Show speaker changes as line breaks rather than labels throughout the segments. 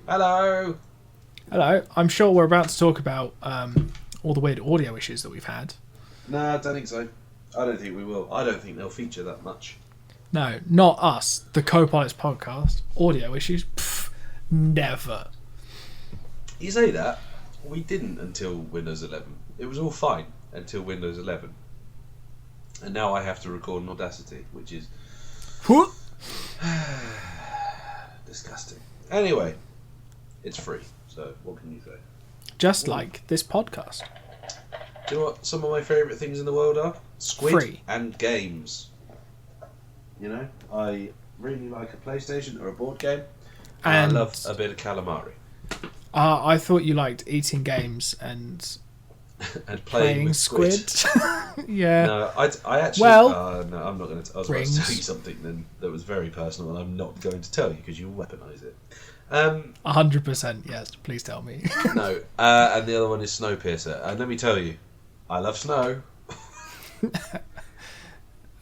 Hello.
Hello. I'm sure we're about to talk about all the weird audio issues that we've had.
No, I don't think so. I don't think we will. I don't think they'll feature that much.
No, not us. The Co-Pilots podcast. Audio issues? Pfft, never.
You say that. We didn't until Windows 11. It was all fine until Windows 11. And now I have to record in Audacity, which is disgusting. Anyway, it's free, so what can you say?
Just like this podcast.
Do you know what some of my favourite things in the world are? Squid
Free.
and games. You know, I really like a PlayStation or a board game. And I love a bit of calamari.
I thought you liked eating games and
playing with Squid.
Yeah.
No, I actually. No, I'm not going to. I was about to tell you something then that was very personal, and I'm not going to tell you because you'll weaponise it.
100%. Yes, please tell me.
No, and the other one is Snowpiercer, and let me tell you, I love snow.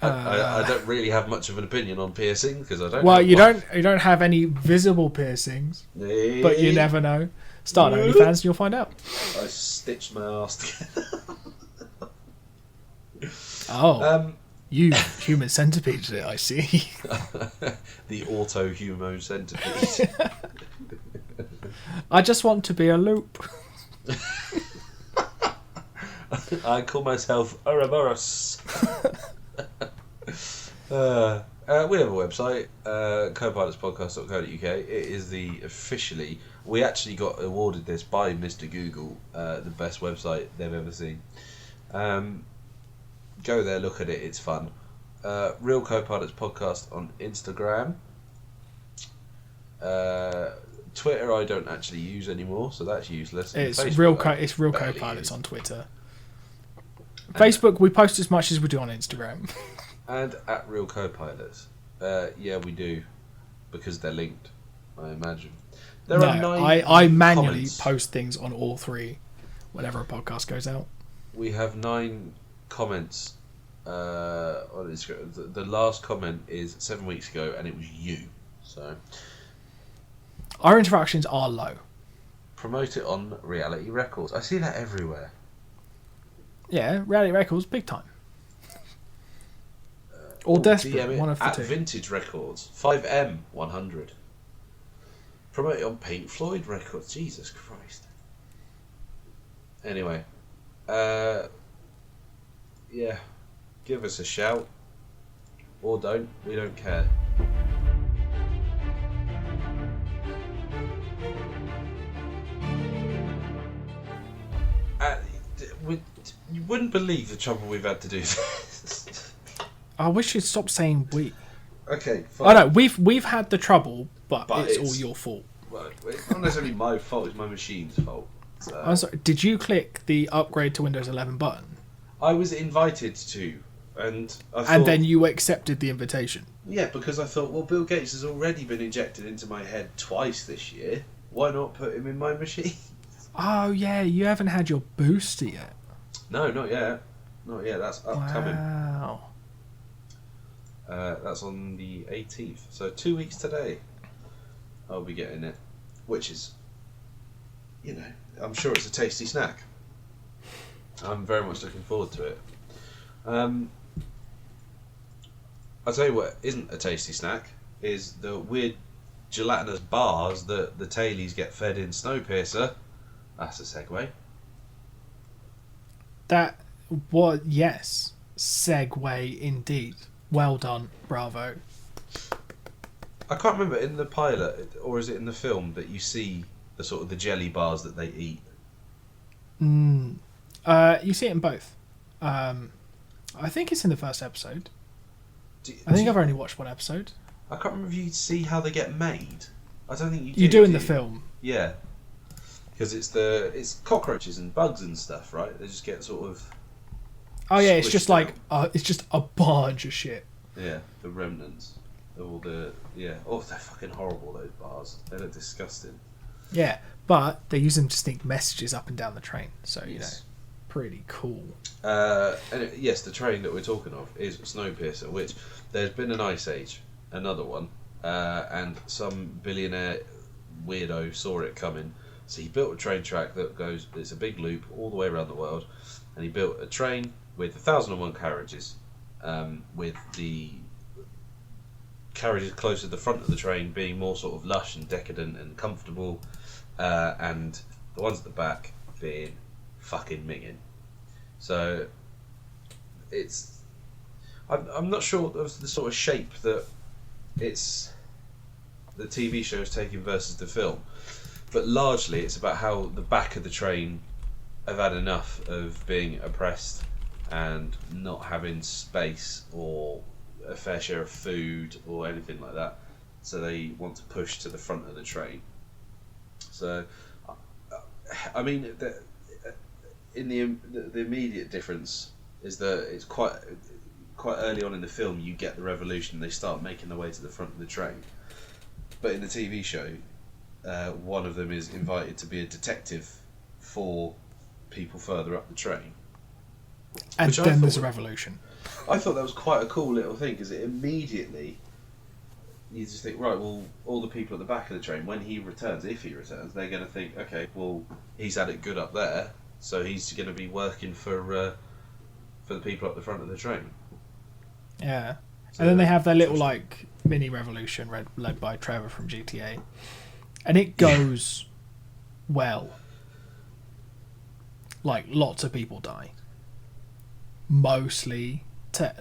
I don't really have much of an opinion on piercing because I don't.
Well, you don't have any visible piercings, but you never know. Start OnlyFans and you'll find out.
I stitched my arse together.
Oh, you human centipede it, I see.
The auto-humo centipede.
I just want to be a loop.
I call myself Ouroboros. We have a website, copilotspodcast.co.uk. It is the officially... We actually got awarded this by Mr. Google, the best website they've ever seen. Go there, look at it, it's fun. Real Co-Pilots Podcast on Instagram. Twitter I don't actually use anymore, so that's useless.
It's real Co-Pilots on Twitter. Facebook, we post as much as we do on Instagram.
And at Real Co-Pilots. Yeah, we do. Because they're linked, I imagine. There are 9
I manually
comments.
post things on all 3 whenever a podcast goes out.
We have 9 comments on Instagram. The last comment is 7 weeks ago, and it was you. So
our interactions are low.
Promote it on Reality Records. I see that everywhere.
Yeah, Reality Records, big time. Or Desperate,
DM
one of the
at
2.
Vintage Records, 5M 100. Promote it on Pink Floyd Records. Jesus Christ. Anyway, yeah, give us a shout, or don't. We don't care. You wouldn't believe the trouble we've had to do this.
I wish you'd stop saying we.
Okay, fine.
Oh no, we've had the trouble, but it's all your fault.
Well, it's not necessarily my fault, it's my machine's fault. So.
I'm sorry, did you click the upgrade to Windows 11 button?
I was invited to, and I thought...
And then you accepted the invitation?
Yeah, because I thought, well, Bill Gates has already been injected into my head twice this year. Why not put him in my machine?
Oh yeah, you haven't had your booster yet.
No, not yet. Not yet, that's upcoming.
Wow.
That's on the 18th. So 2 weeks today, I'll be getting it. Which is, you know, I'm sure it's a tasty snack. I'm very much looking forward to it. I'll tell you what isn't a tasty snack is the weird gelatinous bars that the tailies get fed in Snowpiercer. That's a segue.
Yes. Segue indeed. Well done. Bravo.
I can't remember, in the pilot, or is it in the film, that you see the sort of the jelly bars that they eat?
You see it in both. I think it's in the first episode. I've only watched one episode.
I can't remember if you see how they get made. I don't think you do.
You do in the film.
Yeah. Because it's cockroaches and bugs and stuff, right? They just get sort of...
Oh yeah, it's just like it's just a bunch of shit.
Yeah, the remnants of all the they're fucking horrible, those bars. They look disgusting.
Yeah, but they use them to sneak messages up and down the train, so you know, pretty cool.
And yes, the train that we're talking of is Snowpiercer, which there's been an ice age, another one, and some billionaire weirdo saw it coming. So he built a train track that goes. It's a big loop all the way around the world, and he built a train with 1,001 carriages, with the carriages closer to the front of the train being more sort of lush and decadent and comfortable, and the ones at the back being fucking minging. So it's I'm not sure of the sort of shape that it's the TV show is taking versus the film, but largely it's about how the back of the train have had enough of being oppressed and not having space or a fair share of food or anything like that, so they want to push to the front of the train. So I mean, in the immediate difference is that it's quite early on in the film you get the revolution. They start making their way to the front of the train, but in the TV show, one of them is invited to be a detective for people further up the train,
and then there's a revolution.
I thought that was quite a cool little thing, because it immediately, you just think, right, well, all the people at the back of the train, when he returns, if he returns, they're going to think, okay, well, he's had it good up there, so he's going to be working for the people up the front of the train.
Yeah. So, and then they have their little, like, mini revolution led by Trevor from GTA. And it goes well. Like, lots of people die. Mostly tail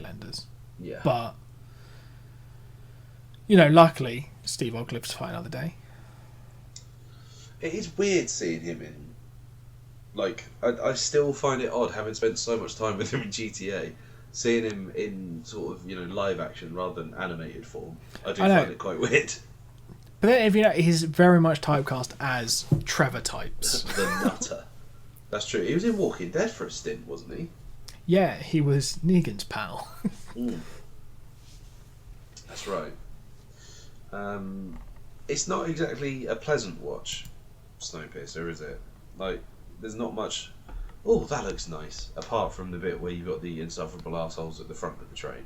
enders.
Yeah.
But, you know, luckily, Steve Ogg lives to fight another day.
It is weird seeing him in... Like, I still find it odd, having spent so much time with him in GTA, seeing him in sort of, you know, live action rather than animated form. I find it quite weird.
But then, if you know, he's very much typecast as Trevor types.
The Nutter. That's true. He was in Walking Dead for a stint, wasn't he?
Yeah, he was Negan's pal.
That's right. It's not exactly a pleasant watch, Snowpiercer, is it? Like, there's not much... Oh, that looks nice. Apart from the bit where you've got the insufferable assholes at the front of the train.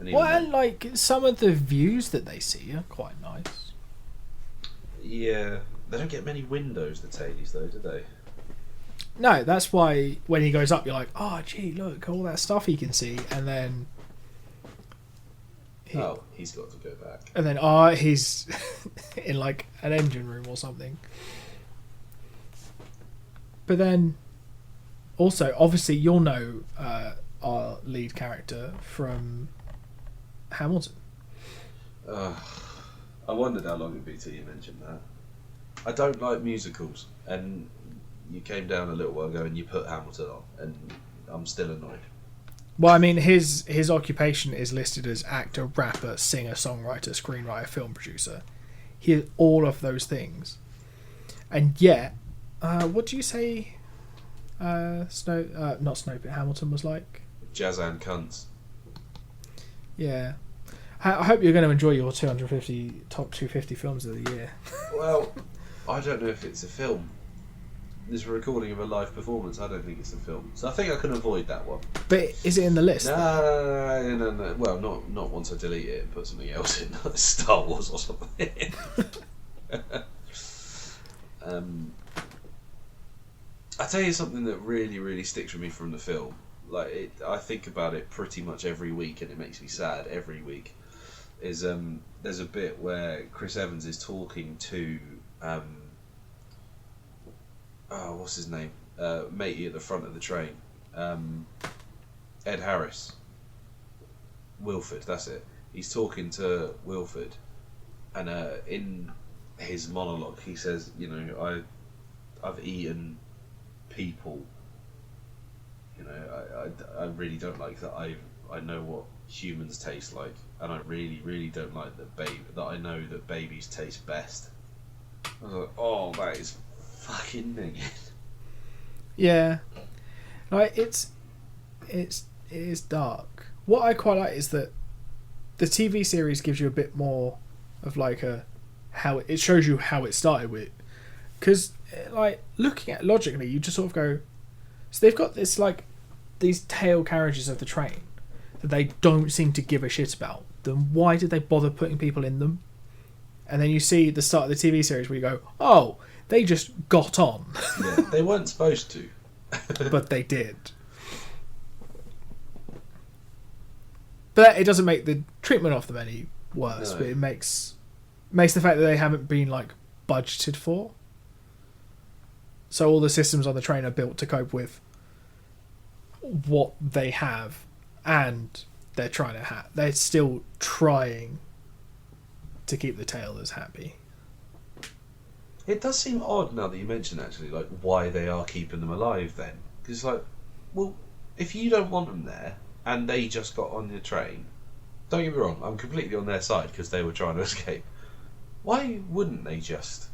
Well, like, some of the views that they see are quite nice.
Yeah. They don't get many windows, the tailies, though, do they?
No, that's why when he goes up, you're like, oh, gee, look, all that stuff he can see. And then...
he's got to go back.
And then, he's in, like, an engine room or something. But then, also, obviously, you'll know our lead character from Hamilton.
I wondered how long it'd be till you mentioned that. I don't like musicals, and you came down a little while ago and you put Hamilton on, and I'm still annoyed.
Well, I mean, his occupation is listed as actor, rapper, singer, songwriter, screenwriter, film producer. He is all of those things. And yet, what do you say not Snow, but Hamilton was like?
Jazz and cunts.
Yeah. I hope you're going to enjoy your top 250 films of the year. Well,
I don't know if it's a film. This is a recording of a live performance. I don't think it's a film, so I think I can avoid that one.
But is it in the list?
No. Well, not once I delete it and put something else in, like Star Wars or something. I tell you something that really, really sticks with me from the film. Like, I think about it pretty much every week, and it makes me sad every week. Is there's a bit where Chris Evans is talking to what's his name? Matey at the front of the train. Ed Harris. Wilford, that's it. He's talking to Wilford, and in his monologue he says, you know, I've eaten people. You know, I really don't like that. I know what humans taste like, and I really, really don't like that I know that babies taste best. I was like, oh, that is fucking minging.
Yeah, like it is dark. What I quite like is that the TV series gives you a bit more of like how it shows you how it started with, because like looking at logically, you just sort of go, so they've got this like these tail carriages of the train that they don't seem to give a shit about. Then why did they bother putting people in them? and then you see the start of the TV series where you go, oh, they just got on.
Yeah, they weren't supposed to.
But they did. But it doesn't make the treatment of them any worse,
No.
but it makes the fact that they haven't been like budgeted for. So all the systems on the train are built to cope with what they have, and they're still trying to keep the tailors happy.
It does seem odd now that you mention actually, like why they are keeping them alive then. Because like, well, if you don't want them there and they just got on the train, don't get me wrong, I'm completely on their side because they were trying to escape. Why wouldn't they just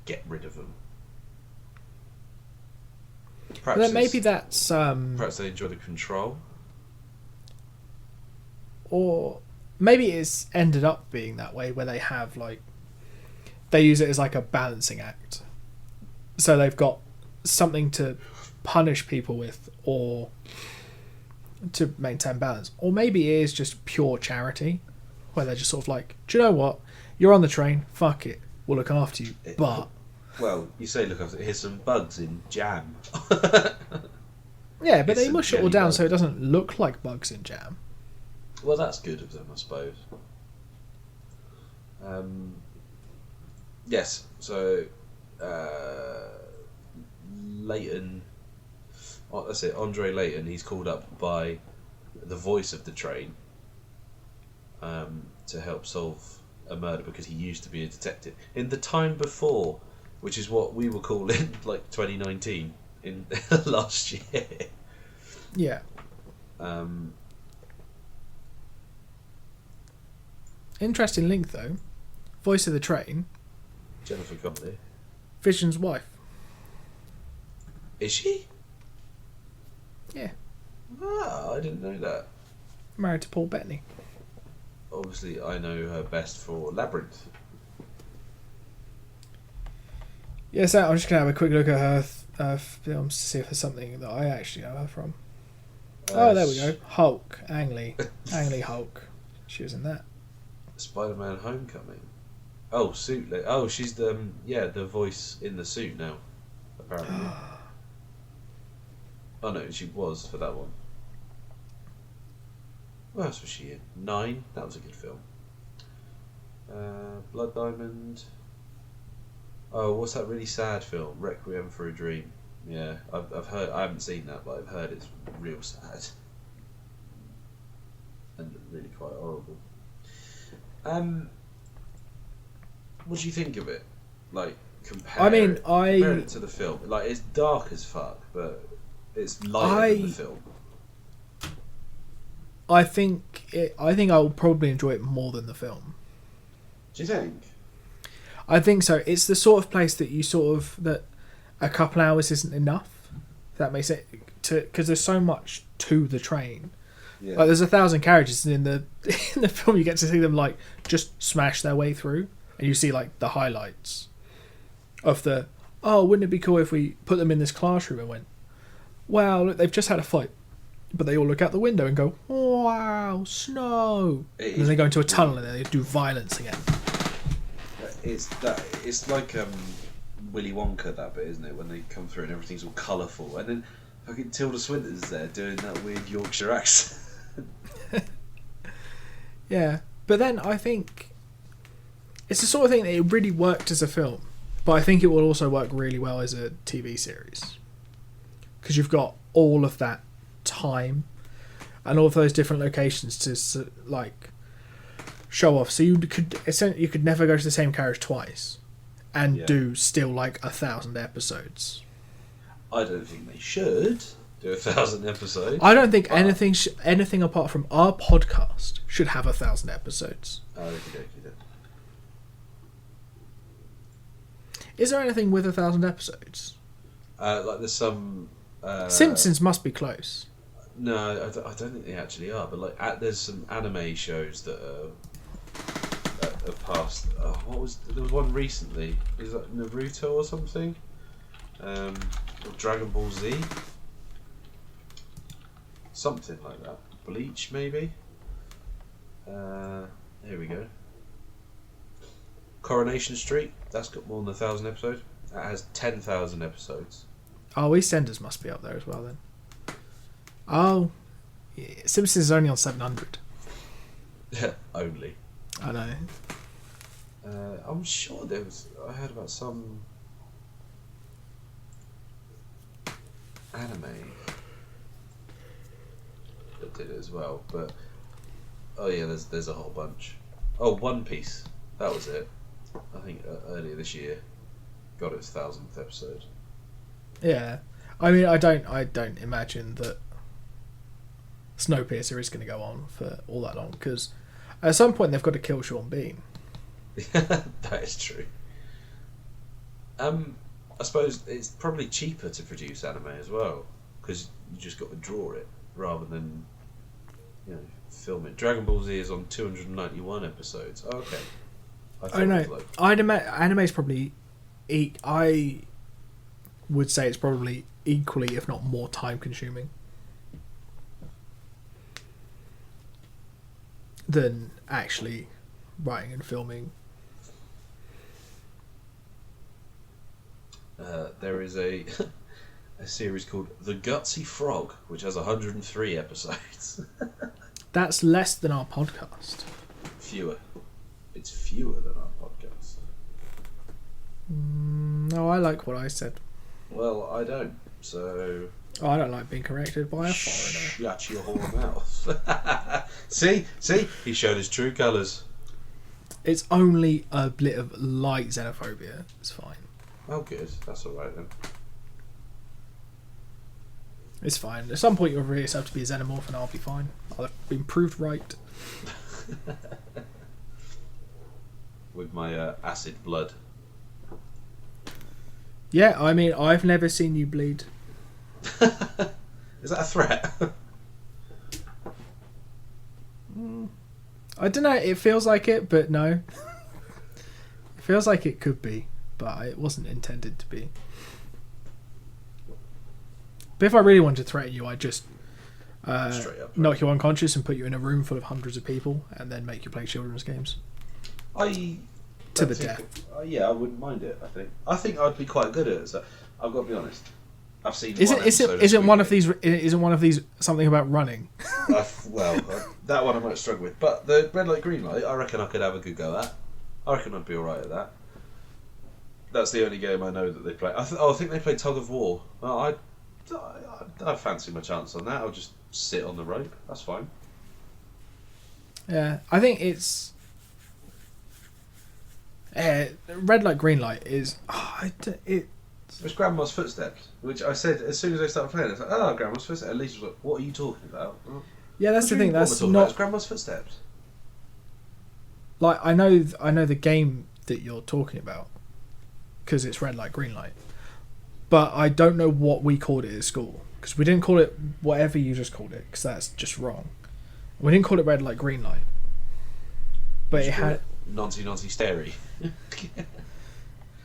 get rid of them? Perhaps
But then maybe that's
perhaps they enjoy the control.
or maybe it's ended up being that way where they have like they use it as like a balancing act, so they've got something to punish people with or to maintain balance, or maybe it is just pure charity where they're just sort of like, do you know what, you're on the train, fuck it, we'll look after you, but
well, you say look after, here's some bugs in jam.
yeah, but
It's
they
some
mush it all
jelly
down
bug.
so it doesn't look like bugs in jam.
Well, that's good of them, I suppose. Yes, so Leighton, that's it, Andre Leighton, he's called up by the voice of the train to help solve a murder because he used to be a detective. In the time before, which is what we were calling like 2019 in last year.
Yeah. Interesting link though. Voice of the train,
Jennifer Connelly.
Vision's wife.
Is she?
Yeah.
Ah, I didn't know that.
Married to Paul Bettany.
Obviously, I know her best for Labyrinth.
Yeah, so I'm just going to have a quick look at her films to see if there's something that I actually know her from. Oh, there we go. Hulk. Ang Lee. Ang Lee Hulk. She was in that.
Spider-Man: Homecoming. Oh, suit. Oh, she's the the voice in the suit now. Apparently. Oh no, she was for that one. What else was she in? 9. That was a good film. Blood Diamond. Oh, what's that really sad film? Requiem for a Dream. Yeah, I've heard. I haven't seen that, but I've heard it's real sad and really quite horrible. What do you think of it? Like, compare it to the film. Like, it's dark as fuck, but it's lighter than the film.
I think I'll probably enjoy it more than the film.
Do you think?
I think so. It's the sort of place that that a couple hours isn't enough. If that makes it because there's so much to the train.
Yeah.
Like there's 1,000 carriages, and in the film you get to see them like just smash their way through, and you see like the highlights of the. Oh, wouldn't it be cool if we put them in this classroom and went, wow, look, they've just had a fight, but they all look out the window and go, wow, snow, and then they go into a tunnel and then they do violence again.
It's like Willy Wonka, that bit, isn't it? When they come through and everything's all colourful, and then fucking Tilda Swinton's there doing that weird Yorkshire accent.
Yeah, but then I think it's the sort of thing that it really worked as a film, but I think it will also work really well as a TV series because you've got all of that time and all of those different locations to like show off. So you could never go to the same carriage twice and do still like 1,000 episodes. I
don't think they should do 1,000 episodes.
I don't think anything apart from our podcast should have 1,000 episodes.
Oh, okay.
Is there anything with 1,000 episodes?
Like there's some.
Simpsons must be close.
No, I don't think they actually are. But like, there's some anime shows that have passed. There was one recently. Is that Naruto or something? Or Dragon Ball Z. Something like that. Bleach, maybe. Here we go. Coronation Street, that's got more than 1,000 episodes. That has 10,000 episodes.
Oh, EastEnders must be up there as well then. Oh, yeah. Simpsons is only on 700.
Only.
I know.
I'm sure I heard about some anime that did it as well, but oh yeah, there's a whole bunch. Oh, One Piece, that was it. I think earlier this year got its 1,000th episode.
Yeah, I mean, I don't imagine that Snowpiercer is going to go on for all that long, because at some point they've got to kill Sean Bean.
That is true. I suppose it's probably cheaper to produce anime as well, because you just got to draw it rather than film it. Dragon Ball Z is on 291 episodes. Oh, okay.
I know. Anime is probably. I would say it's probably equally, if not more, time consuming than actually writing and filming.
There is a series called The Gutsy Frog, which has 103 episodes.
That's less than our podcast.
Fewer. It's fewer than our podcast.
No, I like what I said.
Well, I don't. So.
Oh, I don't like being corrected by a foreigner.
Shut your whore mouth. See, he showed his true colours.
It's only a bit of light xenophobia. It's fine.
Oh, good. That's all right then.
It's fine. At some point, you'll reveal yourself to be a xenomorph, and I'll be fine. I'll have been proved right.
With my acid blood.
Yeah, I mean, I've never seen you bleed.
Is that a threat?
I don't know. It feels like it, but no. It feels like it could be, but it wasn't intended to be. But if I really wanted to threaten you, I'd just knock you unconscious and put you in a room full of hundreds of people, and then make you play children's games. To the death.
Yeah, I wouldn't mind it. I think I'd be quite good at it. So I've got to be honest. I've seen.
Isn't one of these something about running?
That one I might struggle with. But the red light, green light, I reckon I could have a good go at. I reckon I'd be all right at that. That's the only game I know that they play. I think they play Tug of War. Well, I fancy my chance on that. I'll just sit on the rope. That's fine.
Yeah, I think it's. Red light, green light is.
It's Grandma's Footsteps, which I said as soon as I started playing. It's like, oh, Grandma's Footsteps. At least was like, what are you talking about?
Yeah, that's the thing. That's not.
It's Grandma's Footsteps.
Like I know the game that you're talking about, because it's red light, green light. But I don't know what we called it at school, because we didn't call it whatever you just called it, because that's just wrong. We didn't call it red light, green light. But it had
Nancy Stary.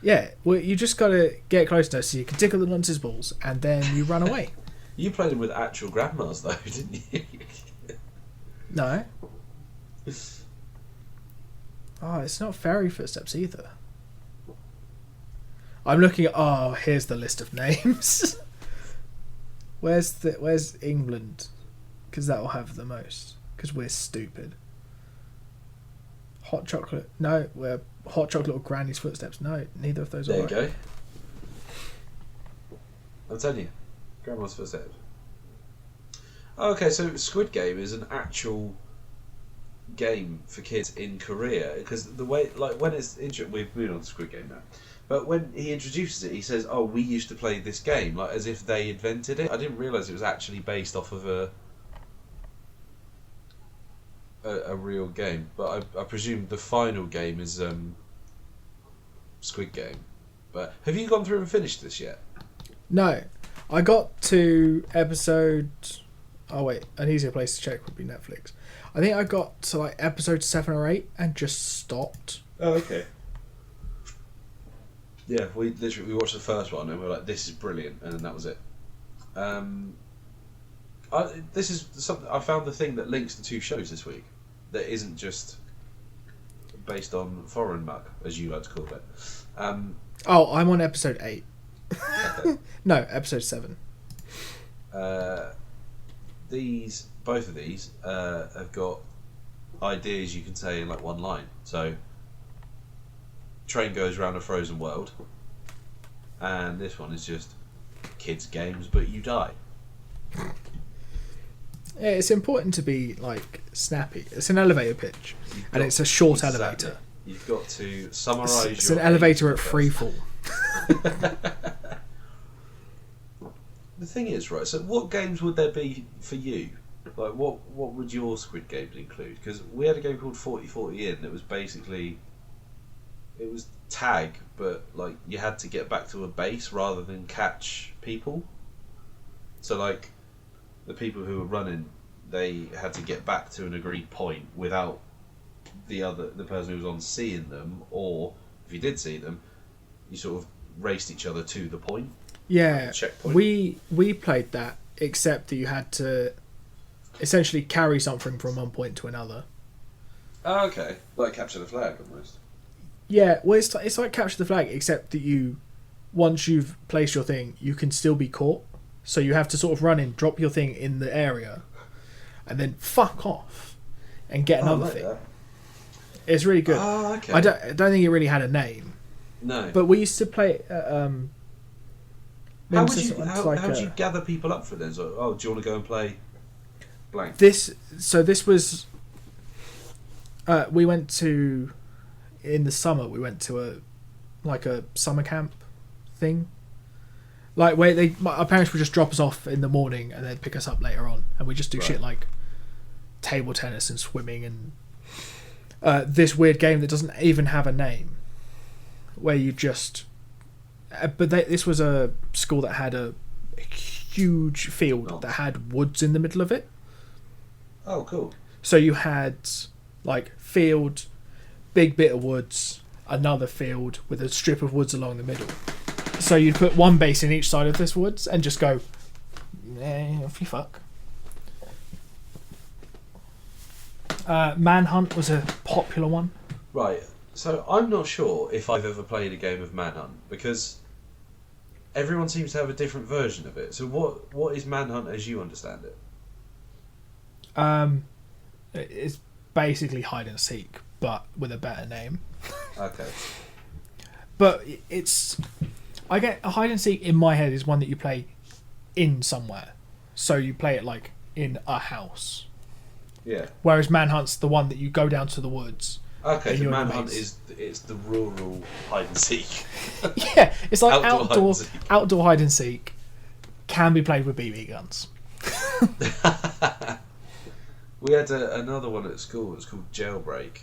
Yeah, well, you just got to get close enough so you can tickle the nonce's balls, and then you run away.
You played them with actual grandmas, though, didn't you?
No. Oh, it's not fairy footsteps either. I'm looking at. Oh, here's the list of names. Where's England? Because that will have the most. Because we're stupid. Hot chocolate. No, we're hot chocolate or Granny's Footsteps. No, neither of those are right.
There you go. I'm telling you, Grandma's Footsteps. Okay, so Squid Game is an actual game for kids in Korea, because the way, like, when it's we've moved on to Squid Game now, but when he introduces it, he says, "Oh, we used to play this game," like as if they invented it. I didn't realise it was actually based off of a real game, but I presume the final game is Squid Game. But have you gone through and finished this yet?
No, I got to episode. Oh wait, an easier place to check would be Netflix. I think I got to like episode 7 or 8 and just stopped.
Oh, okay. Yeah, we watched the first one and we were like, "This is brilliant," and then that was it. This is something I found, the thing that links the two shows this week, that isn't just based on foreign muck, as you like to call it.
Oh, I'm on episode 8.
Okay.
No, episode 7.
Both of these have got ideas you can say in like one line. So, train goes around a frozen world, and this one is just kids' games, but you die.
Yeah, it's important to be like snappy. It's an elevator pitch, and it's a short elevator.
You've got to summarise.
It's an elevator at free fall.
The thing is, right, so what games would there be for you? Like, what would your Squid games include? Because we had a game called 40-40 In that was basically... It was tag, but, like, you had to get back to a base rather than catch people. So, like, the people who were running, they had to get back to an agreed point without the person who was on seeing them, or, if you did see them, you sort of raced each other to the point.
Yeah,
checkpoint.
We played that, except that you had to essentially carry something from one point to another.
Oh, okay. Like capture the flag, almost.
Yeah, well, it's like capture the flag, except that once you've placed your thing, you can still be caught. So you have to sort of run in, drop your thing in the area, and then fuck off and get another thing. That. It's really good.
Oh, okay.
I don't think it really had a name.
No.
But we used to play it at,
how would you gather people up for this? So, oh, do you want to go and play blank?
This was we went to, in the summer we went to a summer camp thing, like where our parents would just drop us off in the morning and then pick us up later on, and we just do shit like table tennis and swimming and this weird game that doesn't even have a name, where you just this was a school that had a huge field that had woods in the middle of it.
Oh, cool.
So you had like field, big bit of woods, another field with a strip of woods along the middle. So you'd put one base in each side of this woods and just go, off you fuck. Manhunt was a popular one.
Right. So I'm not sure if I've ever played a game of Manhunt, because everyone seems to have a different version of it. So what is Manhunt as you understand it?
It's basically hide and seek, but with a better name.
Okay.
But I get a hide and seek in my head is one that you play in somewhere. So you play it like in a house.
Yeah.
Whereas Manhunt's the one that you go down to the woods.
Okay, so Manhunt it's the rural hide and seek.
Yeah, it's like outdoor hide and seek can be played with BB guns.
We had another one at school. It was called Jailbreak.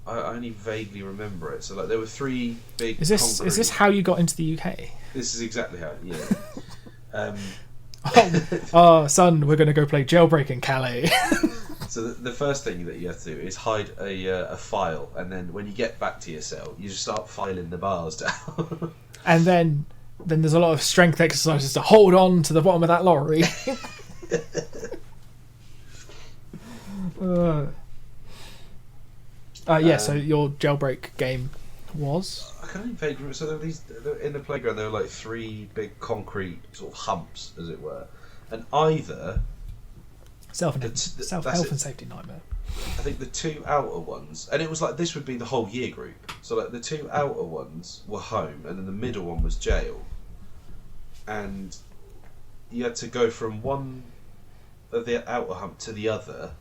I only vaguely remember it. So like there were 3 big. Is
this how you got into the UK?
This is exactly how. Yeah.
Son, we're going to go play Jailbreak in Calais.
So the first thing that you have to do is hide a file, and then when you get back to your cell, you just start filing the bars down.
And then there's a lot of strength exercises to hold on to the bottom of that lorry. So your Jailbreak game was?
I can't even vaguely remember. So there were these in the playground. There were like 3 big concrete sort of humps, as it were, and either
health and safety nightmare.
I think the 2 outer ones, and it was like this would be the whole year group. So like the 2 outer ones were home, and then the middle one was jail, and you had to go from one of the outer hump to the other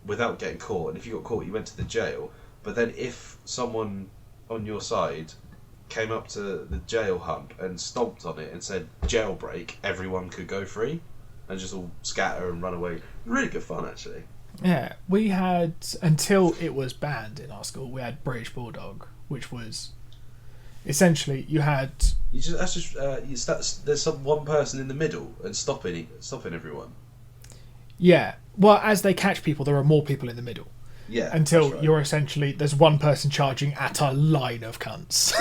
without getting caught. And if you got caught, you went to the jail. But then if someone on your side came up to the jail hump and stomped on it and said jailbreak, everyone could go free and just all scatter and run away. Really good fun, actually.
Yeah, we had, until it was banned in our school, we had British Bulldog, which was essentially there's one person in the middle and stopping everyone. Yeah, well, as they catch people, there are more people in the middle.
Yeah,
until you're essentially there's one person charging at a line of cunts.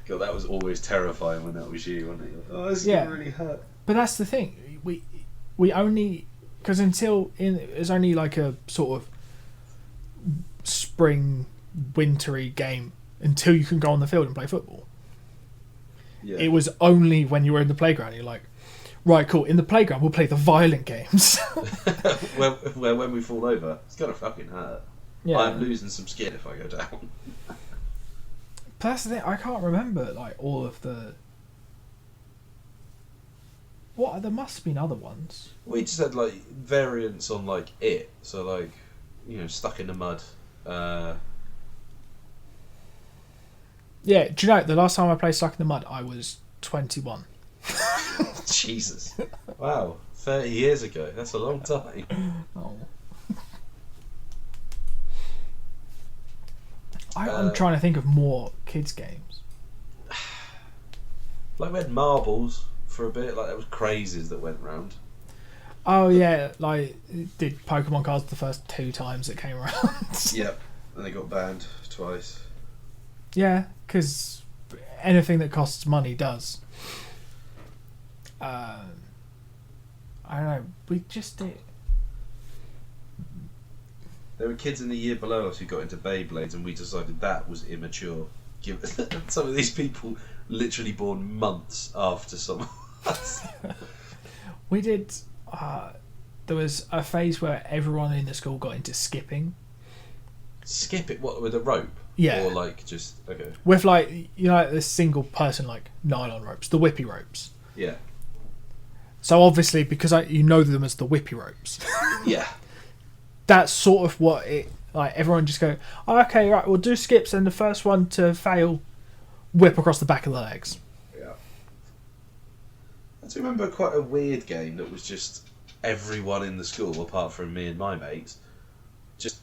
God, that was always terrifying when that was you, wasn't it? Oh, this is gonna really hurt.
But that's the thing. We only because it was only like a sort of spring, wintry game until you can go on the field and play football.
Yeah.
It was only when you were in the playground you're like, right, cool. In the playground we'll play the violent games.
where when we fall over, it's gonna fucking hurt.
Yeah.
I'm losing some skin if I go down.
But that's the thing. I can't remember like all of the. There must have been other ones.
We just had like variants on like it, so like, you know, stuck in the mud.
Yeah, do you know the last time I played Stuck in the Mud, I was 21.
Jesus, wow, 30 years ago. That's a long time.
Oh. I'm trying to think of more kids games.
Like we had marbles for a bit. Like there was crazes that went round.
Oh yeah, like did Pokemon cards the first 2 times it came around.
Yep, and they got banned twice.
Yeah, because anything that costs money does. I don't know. We just did.
There were kids in the year below us who got into Beyblades, and we decided that was immature. Some of these people literally born months after some of us.
We did. There was a phase where everyone in the school got into skipping.
Skip it? What, with a rope?
Yeah.
Or like just okay.
With like, you know, like this single person like nylon ropes, the whippy ropes.
Yeah.
So obviously, because you know them as the whippy ropes.
Yeah.
That's sort of what it like. Everyone just go, oh, okay, right, we'll do skips, and the first one to fail, whip across the back of the legs.
Yeah. I do remember quite a weird game that was just everyone in the school, apart from me and my mates, just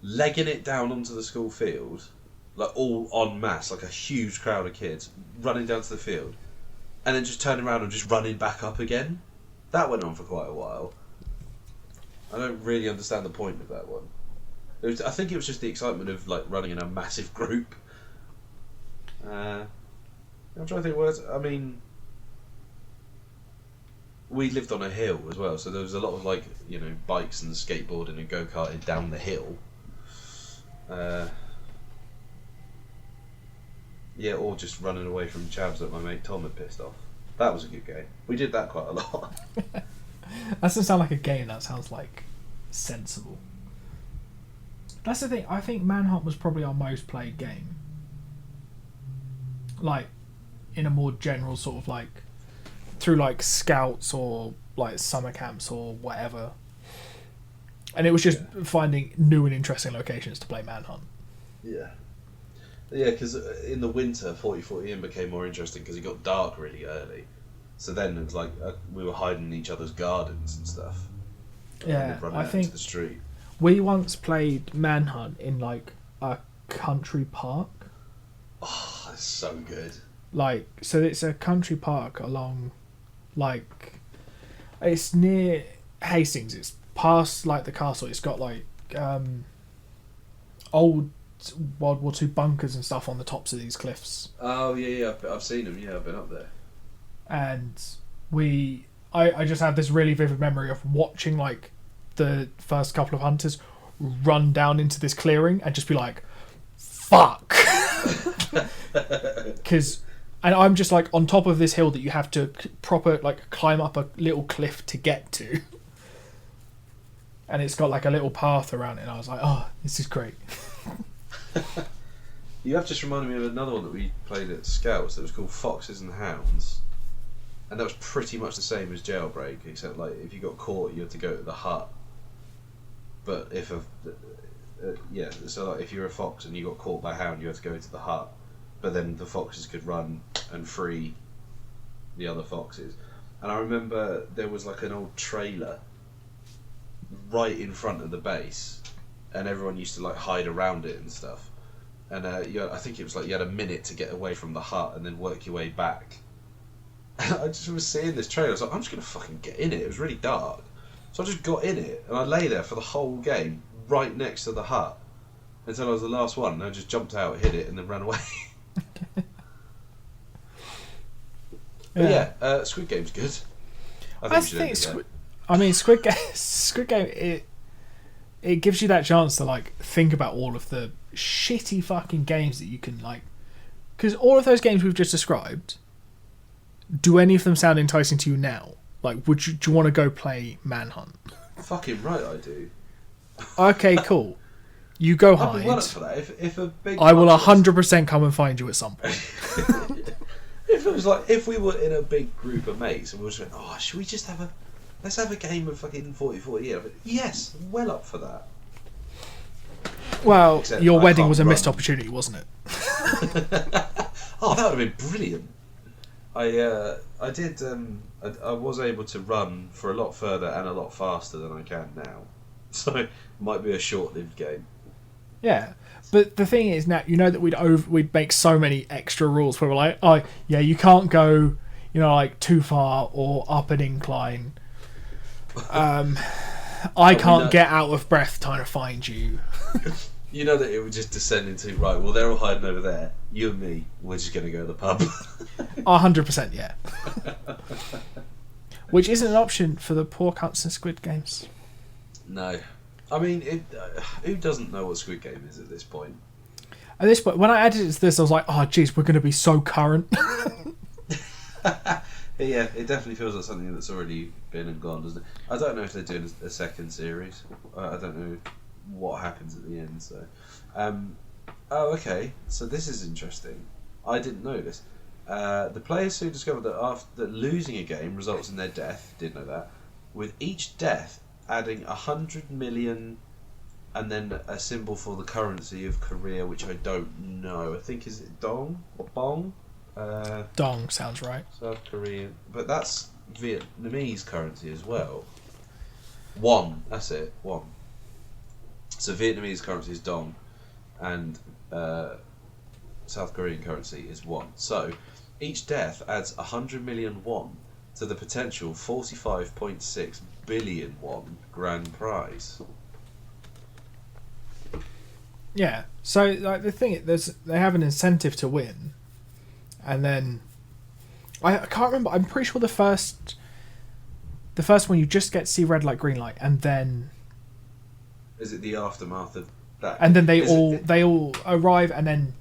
legging it down onto the school field, like all en masse, like a huge crowd of kids running down to the field, and then just turning around and just running back up again. That went on for quite a while. I don't really understand the point of that one. I think it was just the excitement of like running in a massive group. I'm trying to think words. I mean, we lived on a hill as well, so there was a lot of like, you know, bikes and skateboarding and go-karting down the hill. Yeah, or just running away from chavs that my mate Tom had pissed off. That was a good game. We did that quite a lot.
That doesn't sound like a game. That sounds like sensible. That's the thing. I think Manhunt was probably our most played game. Like, in a more general sort of like, through like scouts or like summer camps or whatever. And it was just finding new and interesting locations to play Manhunt.
Yeah. Yeah, because in the winter, 40-40 in became more interesting because it got dark really early. So then it was like we were hiding in each other's gardens and stuff.
Yeah,
running
I
out
think
into the street.
we once played Manhunt in like a country park.
Oh, that's so good.
Like, so it's a country park along, like, it's near Hastings. It's past like the castle. It's got like old World War II bunkers and stuff on the tops of these cliffs.
Oh yeah, I've seen them. Yeah, I've been up there.
And I just have this really vivid memory of watching like the first couple of hunters run down into this clearing and just be like, fuck. And I'm just like on top of this hill that you have to proper like climb up a little cliff to get to, and it's got like a little path around it, and I was like, oh, this is great.
You have just reminded me of another one that we played at Scouts that was called Foxes and Hounds, and that was pretty much the same as Jailbreak, except like if you got caught you had to go to the hut. But if so like if you're a fox and you got caught by a hound, you had to go to the hut. But then the foxes could run and free the other foxes. And I remember there was like an old trailer right in front of the base, and everyone used to like hide around it and stuff. And I think it was like you had a minute to get away from the hut and then work your way back. And I just was seeing this trailer. I was like, I'm just gonna fucking get in it. It was really dark, so I just got in it and I lay there for the whole game, right next to the hut, until I was the last one. And I just jumped out, hit it, and then ran away. But yeah, Squid Game's good. I think
Squid Game. It it gives you that chance to like think about all of the shitty fucking games that you can like, because all of those games we've just described, do any of them sound enticing to you now? Like, do you want to go play Manhunt?
Fucking right, I do.
Okay, cool. You go
I'd be
hide.
well up for that. If a big
I will
bunch of us-
100% come and find you at some point.
If it was like, if we were in a big group of mates and we were just going, oh, should we just let's have a game of fucking 40-40? Yeah, but yes, well up for that.
Well,
Except
your
I
wedding
can't
was a missed
run.
opportunity, wasn't it?
Oh, that would have been brilliant. I did. I was able to run for a lot further and a lot faster than I can now, so it might be a short-lived game.
Yeah, but the thing is now, you know that we'd make so many extra rules where we're like, oh yeah, you can't go, you know, like too far or up an incline. I can't get out of breath trying to find you.
You know that it would just descend into, right, well, they're all hiding over there. You and me, we're just going to go to the pub.
100%, yeah. Which isn't an option for the poor cunts in Squid Games.
No. I mean, who doesn't know what Squid Game is at this point?
At this point, when I added it to this, I was like, oh, jeez, we're going to be so current.
Yeah, it definitely feels like something that's already been and gone, doesn't it? I don't know if they're doing a second series. I don't know what happens at the end. So, oh, okay. So this is interesting. I didn't know this. The players who discovered that losing a game results in their death, did know that, with each death adding 100 million and then a symbol for the currency of Korea, which I don't know. I think, is it Dong or Bong?
Dong sounds right.
South Korean, but that's Vietnamese currency as well. Won, that's it, won. So Vietnamese currency is dong, and South Korean currency is won. So each death adds 100 million won to the potential 45.6 billion won grand prize.
Yeah. So like the thing, they have an incentive to win, and then I can't remember. I'm pretty sure the first one you just get to see red light, green light, and then
Is it the aftermath of that?
and then they all arrive, and then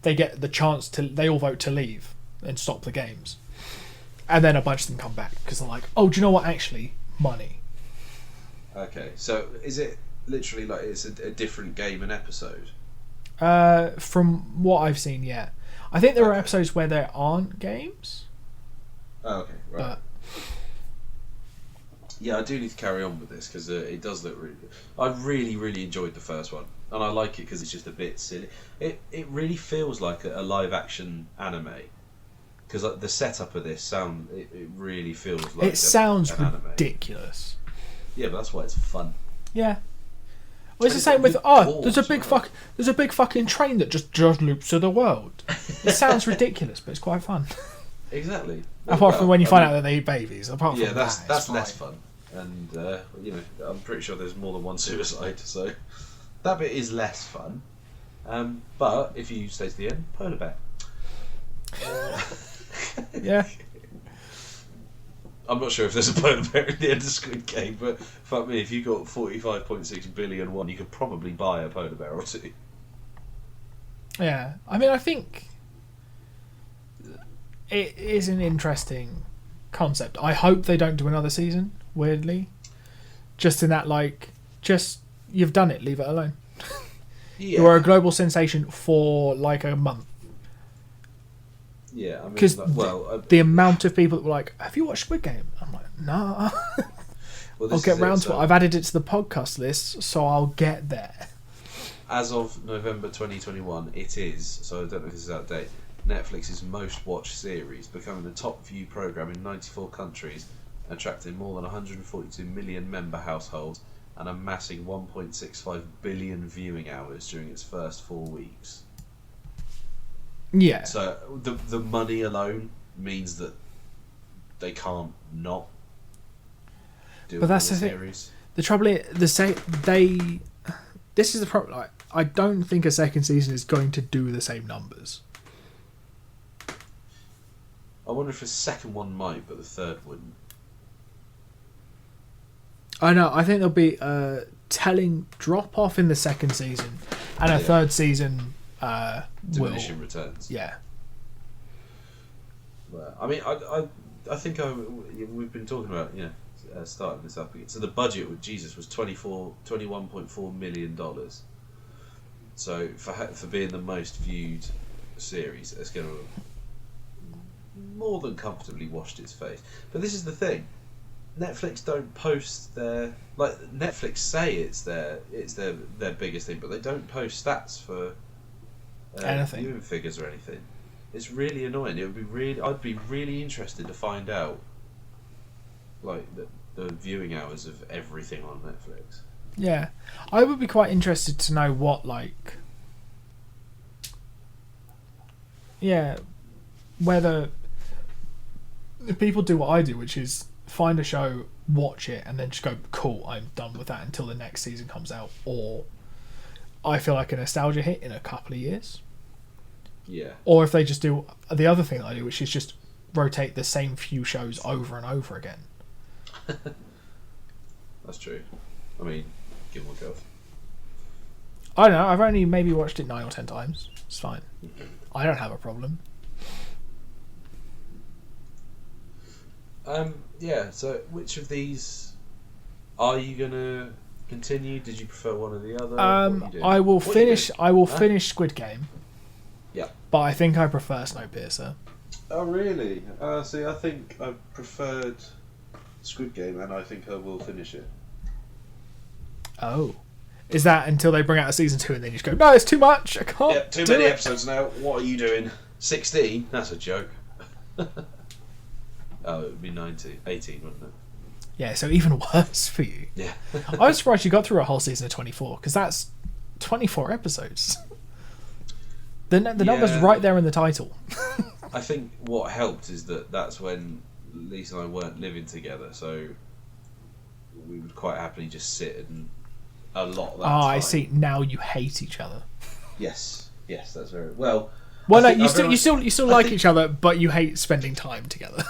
they get the chance to they all vote to leave and stop the games, and then a bunch of them come back because they're like, oh, do you know what? Actually, money.
Okay, so is it literally like it's a different game an episode?
From what I've seen, yeah. I think there are episodes where there aren't games.
Oh, okay, right.
But
yeah, I do need to carry on with this because it does look really good. I really, really enjoyed the first one, and I like it because it's just a bit silly. It really feels like a live action anime because like, the setup of this it really feels like
it sounds
an anime.
ridiculous.
Yeah, but that's why it's fun.
Yeah. Well, it's the
It's
same with
good
there's a big
cause,
there's a big fucking train that just loops through the world. It sounds ridiculous, but it's quite fun.
Exactly.
Apart from when you find out that they eat babies. Apart from
yeah, that's
it's
less
fine.
fun, and you know, I'm pretty sure there's more than one suicide, so that bit is less fun. But if you stay to the end, polar bear.
Yeah.
I'm not sure if there's a polar bear in the end of Squid Game, but fuck me, if you got 45.6 billion won, you could probably buy a polar bear or two.
Yeah. I mean, I think it is an interesting concept. I hope they don't do another season, weirdly. Just in that, like, you've done it, leave it alone.
Yeah.
You are a global sensation for, like, a month.
Yeah, I mean,
Because the amount of people that were like, have you watched Squid Game? I'm like, nah.
well,
I'll
this
get
is
round to
so
it. I've added it to the podcast list, so I'll get there.
As of November 2021, it is, so I don't know if this is out of date, Netflix's most watched series, becoming the top viewed programme in 94 countries, attracting more than 142 million member households and amassing 1.65 billion viewing hours during its first 4 weeks.
Yeah.
So the money alone means that they can't not do
But that's
another
the thing.
series.
The trouble is, this is the problem. Like, I don't think a second season is going to do the same numbers.
I wonder if the second one might, but the third wouldn't.
I know. I think there'll be telling drop off in the second season, and a third season
diminishing returns.
Yeah.
Well, I mean, I think we've been talking about starting this up again. So the budget with Jesus was $21.4 million. So for being the most viewed series, it's going to have more than comfortably washed its face. But this is the thing: Netflix don't post Netflix say it's their biggest thing, but they don't post stats for
anything,
viewing figures or anything. It's really annoying. I'd be really interested to find out like the viewing hours of everything on Netflix.
Yeah, I would be quite interested to know what whether if people do what I do, which is find a show, watch it, and then just go, cool, I'm done with that until the next season comes out, or I feel like a nostalgia hit in a couple of years.
Yeah.
Or if they just do the other thing that I do, which is just rotate the same few shows over and over again.
That's true. I mean, Gilmore Girls.
I don't know, I've only maybe watched it 9 or 10 times. It's fine. I don't have a problem.
Yeah, so which of these are you going to continue? Did you prefer one or the other?
I will finish Squid Game.
Yeah.
But I think I prefer Snowpiercer.
Oh, really? See, I think I preferred Squid Game, and I think I will finish it.
Oh. Is that until they bring out a season 2 and then you just go, no, it's too much, I can't
Yeah, too many episodes now. What are you doing? 16? That's a joke. Oh, it would be 18, wouldn't it?
Yeah, so even worse for you.
Yeah.
I was surprised you got through a whole season of 24, because that's 24 episodes. The number's right there in the title.
I think what helped is that's when Lisa and I weren't living together, so we would quite happily just sit and a lot of that time.
I see. Now you hate each other.
Yes, that's very well.
Well, no, you still like each other, but you hate spending time together.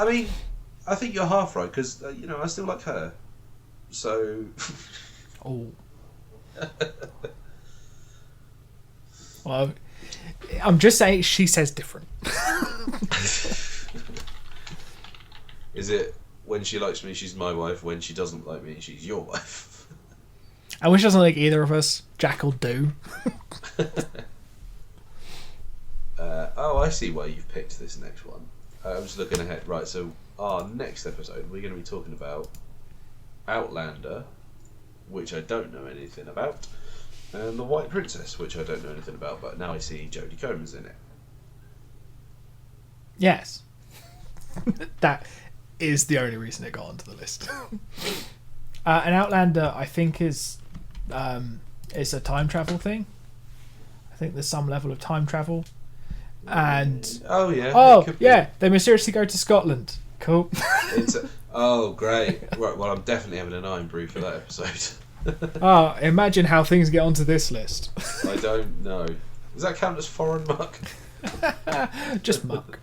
I mean, I think you're half right, because I still like her, so.
Oh. Well, I'm just saying she says different.
Is it when she likes me, she's my wife? When she doesn't like me, she's your wife?
And when she doesn't like either of us, Jack will do.
I see why you've picked this next one. I'm just looking ahead. Right, so our next episode, we're going to be talking about Outlander, which I don't know anything about, and The White Princess, which I don't know anything about, but now I see Jodie Comer's in it.
Yes. That is the only reason it got onto the list. An Outlander, I think, is a time travel thing. I think there's some level of time travel. And they mysteriously go to Scotland. Cool.
Great. Right, well, I'm definitely having an iron brew for that episode.
Imagine how things get onto this list.
I don't know. Does that count as foreign muck?
Just muck.